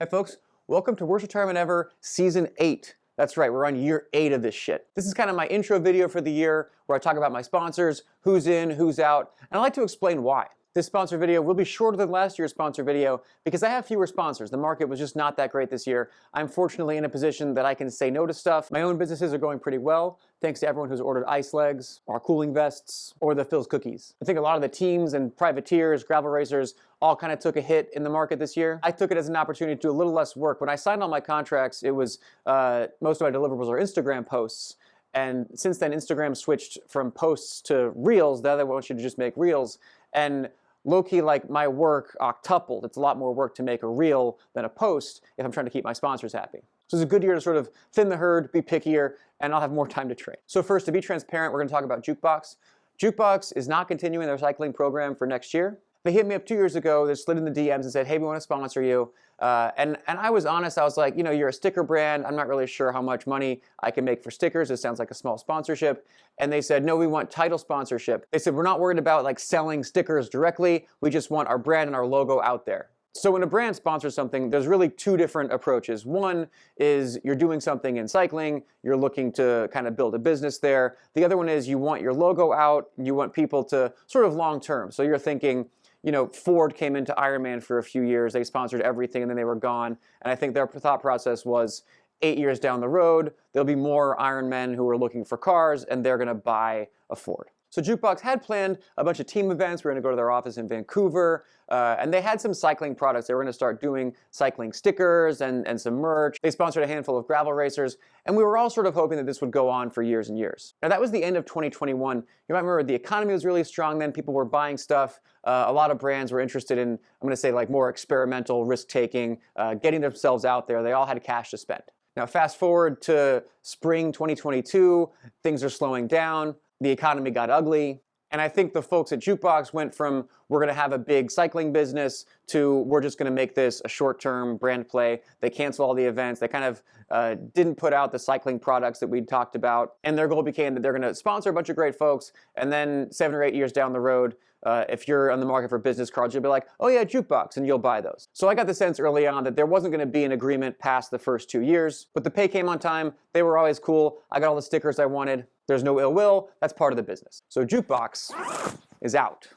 Hi folks, welcome to Worst Retirement Ever Season 8. That's right, we're on year 8 of this shit. This is kind of my intro video for the year where I talk about my sponsors, who's in, who's out, and I like to explain why. This sponsor video will be shorter than last year's sponsor video because I have fewer sponsors. The market was just not that great this year. I'm fortunately in a position that I can say no to stuff. My own businesses are going pretty well, thanks to everyone who's ordered ice legs, or cooling vests, or the Phil's cookies. I think a lot of the teams and privateers, gravel racers, all kind of took a hit in the market this year. I took it as an opportunity to do a little less work. When I signed all my contracts, it was most of my deliverables are Instagram posts. And since then, Instagram switched from posts to reels. Now they want you to just make reels. And low-key, like, my work octupled. It's a lot more work to make a reel than a post if I'm trying to keep my sponsors happy. So it's a good year to sort of thin the herd, be pickier, and I'll have more time to train. So first, to be transparent, we're going to talk about Jukebox. Jukebox is not continuing their cycling program for next year. They hit me up 2 years ago. They slid in the DMs and said, hey, we want to sponsor you. And I was honest. I was like, you know, you're a sticker brand. I'm not really sure how much money I can make for stickers. It sounds like a small sponsorship. And they said, no, we want title sponsorship. They said, we're not worried about like selling stickers directly. We just want our brand and our logo out there. So when a brand sponsors something, there's really two different approaches. One is you're doing something in cycling, you're looking to kind of build a business there. The other one is you want your logo out, you want people to sort of long term. So you're thinking, you know, Ford came into Ironman for a few years, they sponsored everything and then they were gone. And I think their thought process was 8 years down the road, there'll be more Ironmen who are looking for cars and they're gonna buy a Ford. So Jukebox had planned a bunch of team events. We're gonna go to their office in Vancouver, and they had some cycling products. They were gonna start doing cycling stickers and some merch. They sponsored a handful of gravel racers, and we were all sort of hoping that this would go on for years and years. Now that was the end of 2021. You might remember the economy was really strong then. People were buying stuff. A lot of brands were interested in, I'm gonna say, like more experimental, risk-taking, getting themselves out there. They all had cash to spend. Now fast forward to spring 2022, things are slowing down. The economy got ugly, and I think the folks at Jukebox went from we're going to have a big cycling business to we're just going to make this a short-term brand play. They canceled all the events. They kind of didn't put out the cycling products that we'd talked about, and their goal became that they're going to sponsor a bunch of great folks, and then 7 or 8 years down the road, if you're on the market for business cards, you'll be like, oh yeah, Jukebox, and you'll buy those. So I got the sense early on that there wasn't going to be an agreement past the first 2 years, but the pay came on time. They were always cool. I got all the stickers I wanted. There's no ill will. That's part of the business. So Jukebox is out.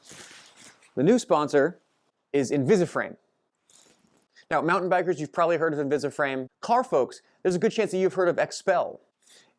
The new sponsor is Invisiframe. Now, mountain bikers, you've probably heard of Invisiframe. Car folks, there's a good chance that you've heard of Expel.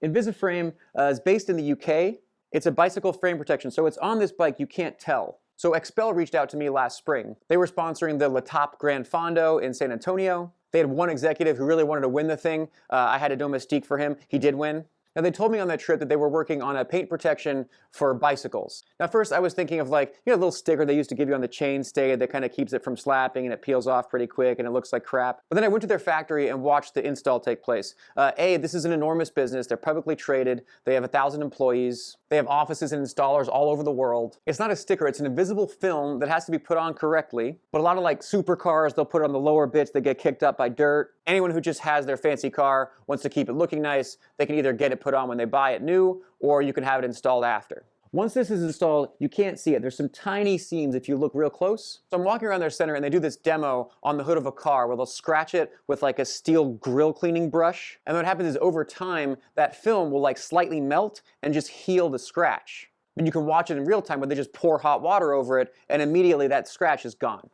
Invisiframe is based in the UK. It's a bicycle frame protection, so it's on this bike, you can't tell. So Expel reached out to me last spring. They were sponsoring the La Top Gran Fondo in San Antonio. They had one executive who really wanted to win the thing. I had a domestique for him. He did win. Now they told me on that trip that they were working on a paint protection for bicycles. Now first I was thinking of, like, you know, a little sticker they used to give you on the chainstay that kind of keeps it from slapping and it peels off pretty quick and it looks like crap. But then I went to their factory and watched the install take place. This is an enormous business. They're publicly traded. They have 1,000 employees. They have offices and installers all over the world. It's not a sticker, it's an invisible film that has to be put on correctly. But a lot of like supercars, they'll put it on the lower bits that get kicked up by dirt. Anyone who just has their fancy car, wants to keep it looking nice, they can either get it put on when they buy it new, or you can have it installed after. Once this is installed, you can't see it. There's some tiny seams if you look real close. So I'm walking around their center and they do this demo on the hood of a car where they'll scratch it with like a steel grill cleaning brush. And what happens is over time, that film will like slightly melt and just heal the scratch. And you can watch it in real time where they just pour hot water over it and immediately that scratch is gone.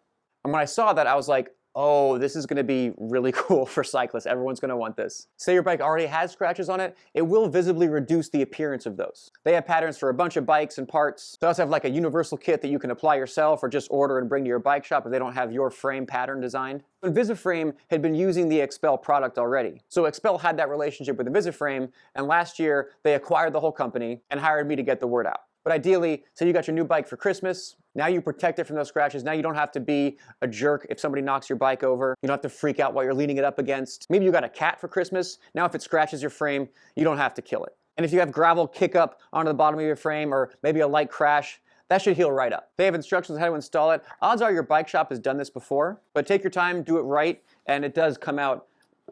And when I saw that, I was like, oh, this is gonna be really cool for cyclists. Everyone's gonna want this. Say your bike already has scratches on it, it will visibly reduce the appearance of those. They have patterns for a bunch of bikes and parts. They also have like a universal kit that you can apply yourself or just order and bring to your bike shop if they don't have your frame pattern designed. Invisiframe had been using the Expel product already. So Expel had that relationship with Invisiframe, and last year they acquired the whole company and hired me to get the word out. But ideally, say you got your new bike for Christmas, now you protect it from those scratches. Now you don't have to be a jerk if somebody knocks your bike over. You don't have to freak out while you're leaning it up against. Maybe you got a cat for Christmas. Now if it scratches your frame, you don't have to kill it. And if you have gravel kick up onto the bottom of your frame or maybe a light crash, that should heal right up. They have instructions on how to install it. Odds are your bike shop has done this before, but take your time, do it right, and it does come out,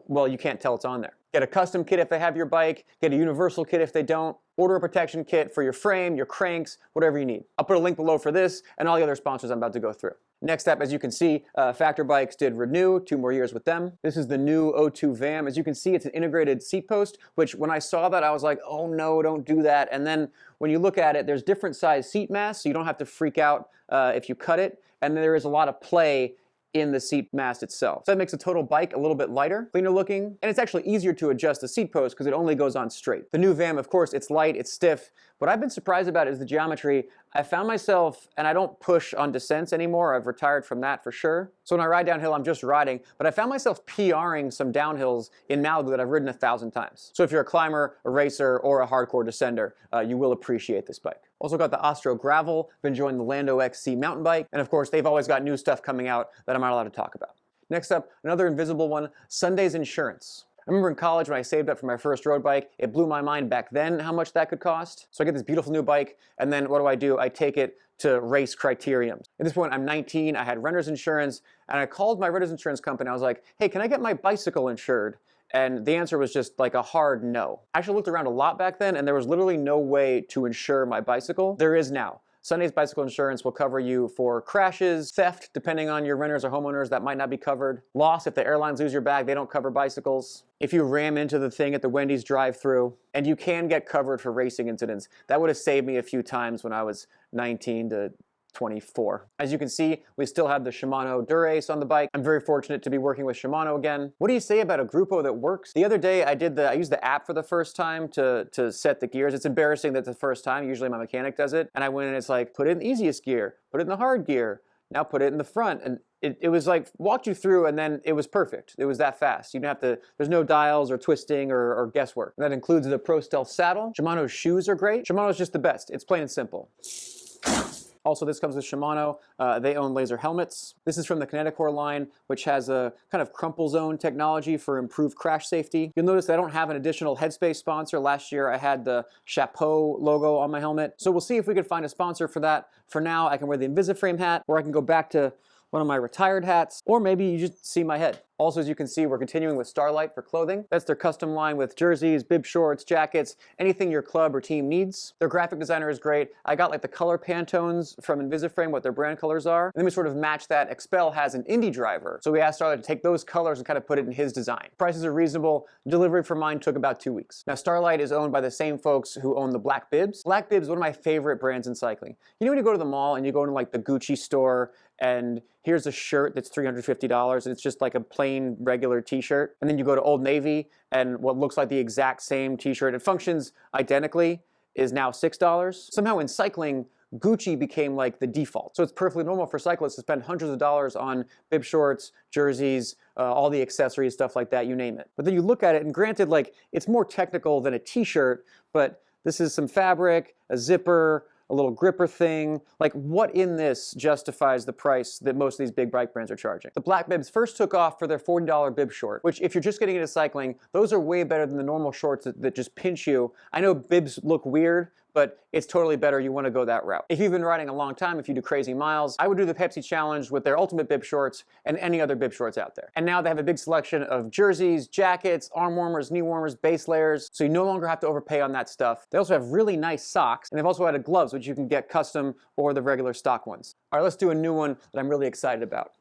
well, you can't tell it's on there. Get a custom kit if they have your bike, get a universal kit if they don't. Order a protection kit for your frame, your cranks, whatever you need. I'll put a link below for this and all the other sponsors I'm about to go through. Next up, as you can see, Factor Bikes did renew 2 more years with them. This is the new O2 VAM. As you can see, it's an integrated seat post, which when I saw that, I was like, oh no, don't do that. And then when you look at it, there's different size seat mass, so you don't have to freak out if you cut it. And there is a lot of play in the seat mast itself. So that makes the total bike a little bit lighter, cleaner looking, and it's actually easier to adjust the seat post because it only goes on straight. The new VAM, of course, it's light, it's stiff. What I've been surprised about is the geometry. I found myself, and I don't push on descents anymore, I've retired from that for sure. So when I ride downhill, I'm just riding, but I found myself PRing some downhills in Malibu that I've ridden 1,000 times. So if you're a climber, a racer, or a hardcore descender, you will appreciate this bike. Also got the Ostro Gravel, been enjoying the Lando XC mountain bike, and of course they've always got new stuff coming out that I'm not allowed to talk about. Next up, another invisible one, Sunday's Insurance. I remember in college when I saved up for my first road bike, it blew my mind back then how much that could cost. So I get this beautiful new bike, and then what do? I take it to race criteriums. At this point, I'm 19, I had renter's insurance, and I called my renter's insurance company. I was like, hey, can I get my bicycle insured? And the answer was just like a hard no. I actually looked around a lot back then, and there was literally no way to insure my bicycle. There is now. Sunday's Bicycle Insurance will cover you for crashes, theft, depending on your renters or homeowners, that might not be covered. Loss, if the airlines lose your bag, they don't cover bicycles. If you ram into the thing at the Wendy's drive-thru, and you can get covered for racing incidents. That would have saved me a few times when I was 19 to 24. As you can see, we still have the Shimano Dura-Ace on the bike. I'm very fortunate to be working with Shimano again. What do you say about a Grupo that works? The other day I used the app for the first time to set the gears. It's embarrassing that the first time, usually my mechanic does it. And I went and it's like, put it in the easiest gear, put it in the hard gear, now put it in the front. And it was like, walked you through and then it was perfect. It was that fast. You don't have to, there's no dials or twisting or guesswork. And that includes the Pro Stealth saddle. Shimano's shoes are great. Shimano's just the best. It's plain and simple. Also, this comes with Shimano. They own laser helmets. This is from the Kineticore line, which has a kind of crumple zone technology for improved crash safety. You'll notice I don't have an additional headspace sponsor. Last year, I had the Chapeau logo on my helmet. So we'll see if we can find a sponsor for that. For now, I can wear the Invisiframe hat, or I can go back to one of my retired hats, or maybe you just see my head. Also, as you can see, we're continuing with Starlight for clothing. That's their custom line with jerseys, bib shorts, jackets, anything your club or team needs. Their graphic designer is great. I got like the color Pantones from Invisiframe, what their brand colors are. And then we sort of match that. Expel has an Indy driver. So we asked Starlight to take those colors and kind of put it in his design. Prices are reasonable. Delivery for mine took about 2 weeks. Now, Starlight is owned by the same folks who own the Black Bibs. Black Bibs is one of my favorite brands in cycling. You know when you go to the mall and you go into like the Gucci store and here's a shirt that's $350 and it's just like a plain regular t-shirt, and then you go to Old Navy and what looks like the exact same t-shirt, it functions identically, is now $6. Somehow in cycling, Gucci became like the default. So it's perfectly normal for cyclists to spend hundreds of dollars on bib shorts, jerseys, all the accessories, stuff like that, you name it. But then you look at it, and granted, like, it's more technical than a t-shirt, but this is some fabric, a zipper, a little gripper thing. Like, what in this justifies the price that most of these big bike brands are charging? The Black Bibs first took off for their $40 bib short, which if you're just getting into cycling, those are way better than the normal shorts that just pinch you. I know bibs look weird, but it's totally better. You want to go that route. If you've been riding a long time, if you do crazy miles, I would do the Pepsi Challenge with their Ultimate Bib Shorts and any other bib shorts out there. And now they have a big selection of jerseys, jackets, arm warmers, knee warmers, base layers, so you no longer have to overpay on that stuff. They also have really nice socks, and they've also added gloves, which you can get custom or the regular stock ones. All right, let's do a new one that I'm really excited about.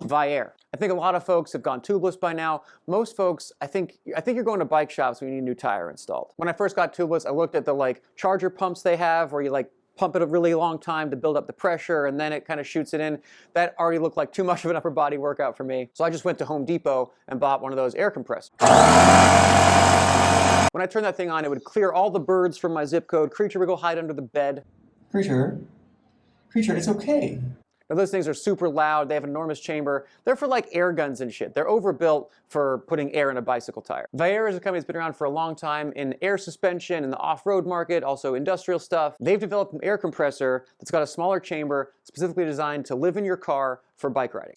Viair. I think a lot of folks have gone tubeless by now. Most folks, I think you're going to bike shops when you need a new tire installed. When I first got tubeless, I looked at the like charger pumps they have where you like pump it a really long time to build up the pressure and then it kind of shoots it in. That already looked like too much of an upper body workout for me. So I just went to Home Depot and bought one of those air compressors. When I turned that thing on, it would clear all the birds from my zip code. Creature would go hide under the bed. Creature, it's okay. Now those things are super loud, they have an enormous chamber. They're for like air guns and shit. They're overbuilt for putting air in a bicycle tire. Viair is a company that's been around for a long time in air suspension, in the off-road market, also industrial stuff. They've developed an air compressor that's got a smaller chamber specifically designed to live in your car for bike riding.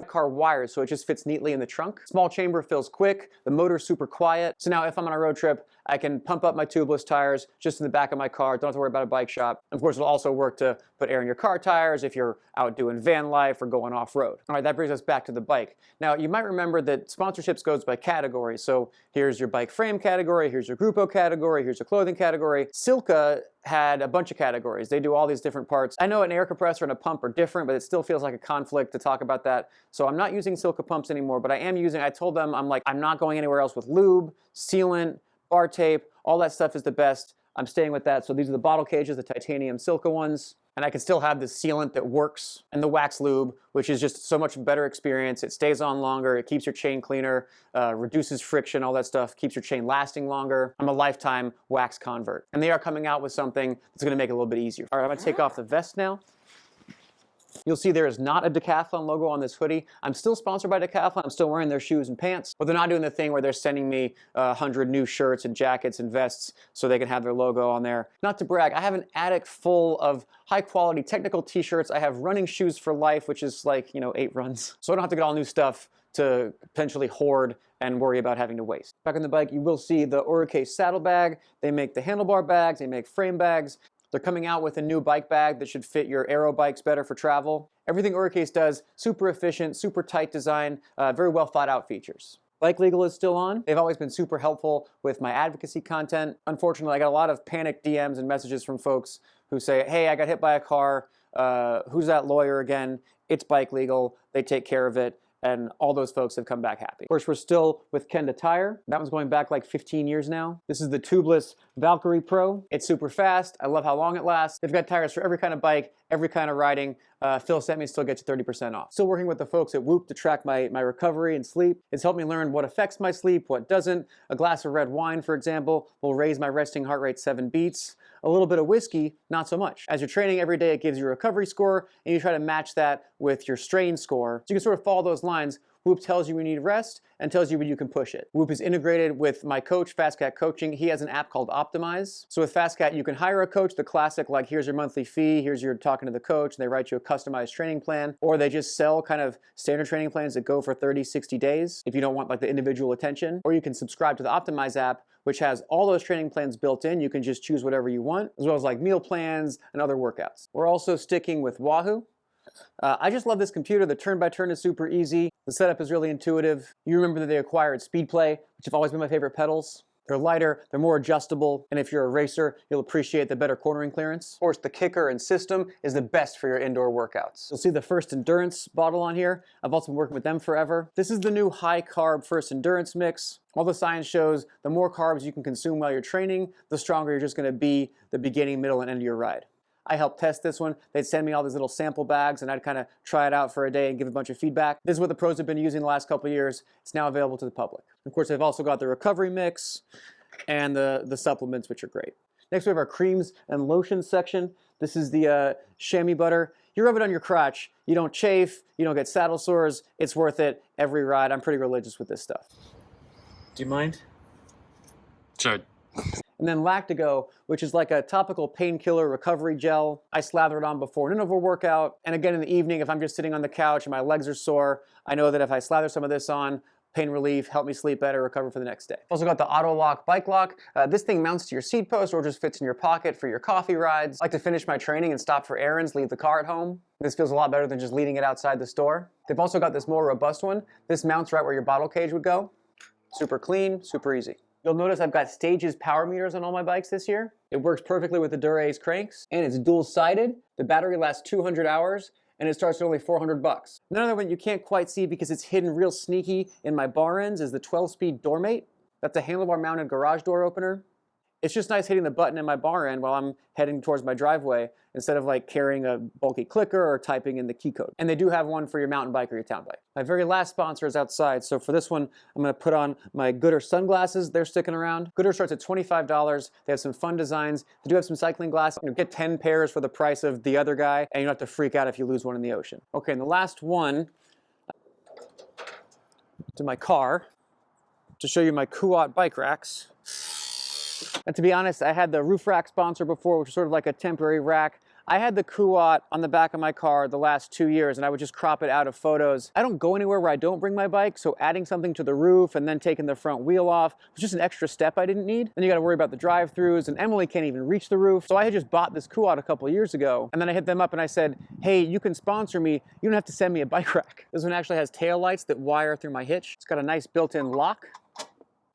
Car wired so it just fits neatly in the trunk. Small chamber fills quick, the motor's super quiet. So now if I'm on a road trip, I can pump up my tubeless tires just in the back of my car. Don't have to worry about a bike shop. Of course, it'll also work to put air in your car tires if you're out doing van life or going off-road. All right, that brings us back to the bike. Now, you might remember that sponsorships goes by category. So here's your bike frame category, here's your Grupo category, here's your clothing category. Silka had a bunch of categories. They do all these different parts. I know an air compressor and a pump are different, but it still feels like a conflict to talk about that. So I'm not using Silka pumps anymore, but I told them, I'm not going anywhere else with lube, sealant, bar tape, all that stuff is the best. I'm staying with that. So these are the bottle cages, the titanium Silka ones. And I can still have the sealant that works and the wax lube, which is just so much better experience. It stays on longer, it keeps your chain cleaner, reduces friction, all that stuff, keeps your chain lasting longer. I'm a lifetime wax convert. And they are coming out with something that's gonna make it a little bit easier. All right, I'm gonna take off the vest now. You'll see there is not a Decathlon logo on this hoodie. I'm still sponsored by Decathlon. I'm still wearing their shoes and pants, but they're not doing the thing where they're sending me 100 new shirts and jackets and vests so they can have their logo on there. Not to brag, I have an attic full of high quality technical t-shirts. I have running shoes for life, which is like, 8 runs. So I don't have to get all new stuff to potentially hoard and worry about having to waste. Back on the bike, you will see the Oricase saddlebag. They make the handlebar bags, they make frame bags. They're coming out with a new bike bag that should fit your aero bikes better for travel. Everything Oricase does, super efficient, super tight design, very well thought out features. Bike Legal is still on. They've always been super helpful with my advocacy content. Unfortunately, I got a lot of panicked DMs and messages from folks who say, hey, I got hit by a car. Who's that lawyer again? It's Bike Legal. They take care of it. And all those folks have come back happy. Of course, we're still with Kenda Tire. That one's going back like 15 years now. This is the tubeless Valkyrie Pro. It's super fast. I love how long it lasts. They've got tires for every kind of bike, every kind of riding. Phil sent me still gets you 30% off. Still working with the folks at Whoop to track my recovery and sleep. It's helped me learn what affects my sleep, what doesn't. A glass of red wine, for example, will raise my resting heart rate 7 beats. A little bit of whiskey, not so much. As you're training every day, it gives you a recovery score, and you try to match that with your strain score. So you can sort of follow those lines. Whoop tells you when you need rest and tells you when you can push it. Whoop is integrated with my coach, FastCat Coaching. He has an app called Optimize. So with FastCat, you can hire a coach, the classic, like here's your monthly fee, here's your talking to the coach, and they write you a customized training plan, or they just sell kind of standard training plans that go for 30, 60 days if you don't want like the individual attention. Or you can subscribe to the Optimize app, which has all those training plans built in. You can just choose whatever you want, as well as like meal plans and other workouts. We're also sticking with Wahoo. I just love this computer. The turn-by-turn is super easy. The setup is really intuitive. You remember that they acquired SpeedPlay, which have always been my favorite pedals. They're lighter, they're more adjustable, and if you're a racer, you'll appreciate the better cornering clearance. Of course, the kicker and system is the best for your indoor workouts. You'll see the First Endurance bottle on here. I've also been working with them forever. This is the new high-carb First Endurance mix. All the science shows the more carbs you can consume while you're training, the stronger you're just gonna be the beginning, middle, and end of your ride. I helped test this one. They'd send me all these little sample bags and I'd kind of try it out for a day and give a bunch of feedback. This is what the pros have been using the last couple of years. It's now available to the public. Of course, they've also got the recovery mix and the supplements, which are great. Next, we have our creams and lotions section. This is the chamois butter. You rub it on your crotch. You don't chafe. You don't get saddle sores. It's worth it every ride. I'm pretty religious with this stuff. Do you mind? Sure. And then Lactigo, which is like a topical painkiller recovery gel. I slather it on before an interval workout. And again in the evening, if I'm just sitting on the couch and my legs are sore, I know that if I slather some of this on, pain relief, help me sleep better, recover for the next day. Also got the Auto Lock Bike Lock. This thing mounts to your seat post or just fits in your pocket for your coffee rides. I like to finish my training and stop for errands, leave the car at home. This feels a lot better than just leaving it outside the store. They've also got this more robust one. This mounts right where your bottle cage would go. Super clean, super easy. You'll notice I've got Stages power meters on all my bikes this year. It works perfectly with the Dura-Ace cranks, and it's dual-sided. The battery lasts 200 hours, and it starts at only $400. Another one you can't quite see because it's hidden real sneaky in my bar ends is the 12-speed Doormate. That's a handlebar-mounted garage door opener. It's just nice hitting the button in my bar end while I'm heading towards my driveway instead of like carrying a bulky clicker or typing in the key code. And they do have one for your mountain bike or your town bike. My very last sponsor is outside. So for this one, I'm gonna put on my Gooder sunglasses. They're sticking around. Gooder starts at $25. They have some fun designs. They do have some cycling glasses. You know, get 10 pairs for the price of the other guy, and you don't have to freak out if you lose one in the ocean. Okay, and the last one, to my car, to show you my Kuat bike racks. And to be honest, I had the roof rack sponsor before, which was sort of like a temporary rack. I had the Kuat on the back of my car the last 2 years, and I would just crop it out of photos. I don't go anywhere where I don't bring my bike, so adding something to the roof and then taking the front wheel off was just an extra step I didn't need. Then you gotta worry about the drive-thrus, and Emily can't even reach the roof. So I had just bought this Kuat a couple years ago, and then I hit them up and I said, hey, you can sponsor me. You don't have to send me a bike rack. This one actually has tail lights that wire through my hitch. It's got a nice built-in lock.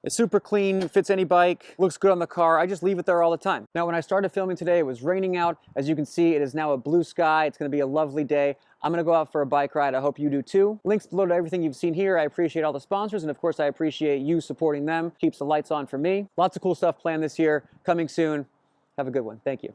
It's super clean, fits any bike, looks good on the car. I just leave it there all the time. Now, when I started filming today, it was raining out. As you can see, it is now a blue sky. It's gonna be a lovely day. I'm gonna go out for a bike ride. I hope you do too. Links below to everything you've seen here. I appreciate all the sponsors, and of course, I appreciate you supporting them. Keeps the lights on for me. Lots of cool stuff planned this year, coming soon. Have a good one. Thank you.